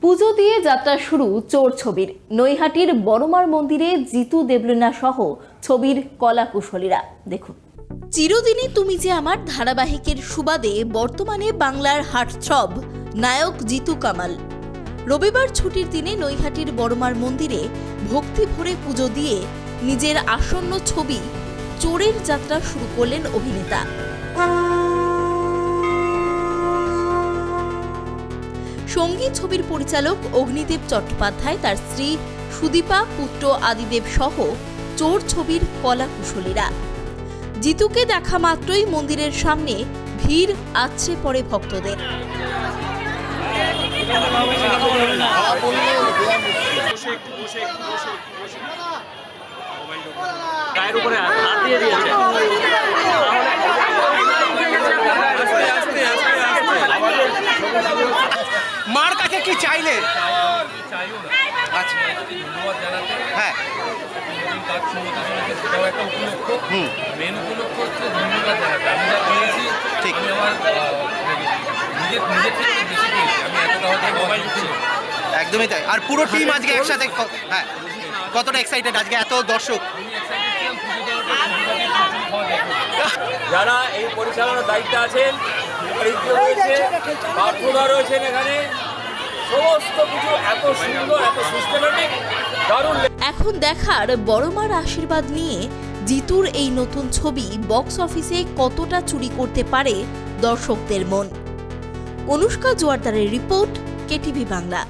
পুজো দিয়ে যাত্রা শুরু চোর ছবির। নৈহাটির বড়মার মন্দিরে জিতু দেবলিনা সহ ছবির কলাকুশলীরা। দেখুন, চিরদিনই তুমি যে আমার ধারাবাহিকের সুবাদে বর্তমানে বাংলার হার্টথ্রব নায়ক জিতু কামাল রবিবার ছুটির দিনে নৈহাটির বড়মার মন্দিরে ভক্তি ভরে পুজো দিয়ে নিজের আসন্ন ছবি চোরের যাত্রা শুরু করলেন অভিনেতা। সঙ্গী ছবির পরিচালক অগ্নিদেব চট্টোপাধ্যায়, তার স্ত্রী সুদীপা, পুত্র আদিদেব সহ চোর ছবির কলাকুশলীরা। জিতুকে দেখা মাত্রই মন্দিরের সামনে ভিড় আছড়ে পড়ে ভক্তদের। মার কাছে কি চাইলেন? আচ্ছা, হ্যাঁ, সেটাও একটা উপলক্ষ। মেন উপলক্ষ হচ্ছে ধন্যবাদ জানাতে। আমি যা পেয়েছি ঠিক। আমি আমার নিজের থেকে বেশি পেয়েছি। আমি এতটা হয়তো মোবাইল ছিল। একদমই তাই। আর পুরো টিম আজকে একসাথে, হ্যাঁ, কতটা এক্সাইটেড আজকে এত দর্শক? আমি এক্সাইটেড ছিলাম পুজো দেওয়াটা, খাওয়া দেখো। যারা এই পরিচালনার দায়িত্বে আছেন, রয়েছে, প্রার্থনা রয়েছেন, এখানে সমস্ত কিছু এত সুন্দর, এত সিস্টেমেটিক, দারুণ। এখন দেখার বড়মার আশীর্বাদ নিয়ে জিতুর এই নতুন ছবি বক্স অফিসে কতটা চুরি করতে পারে দর্শকদের মন। অনুষ্কা জোয়ারদারের রিপোর্ট, কেটিভি বাংলা।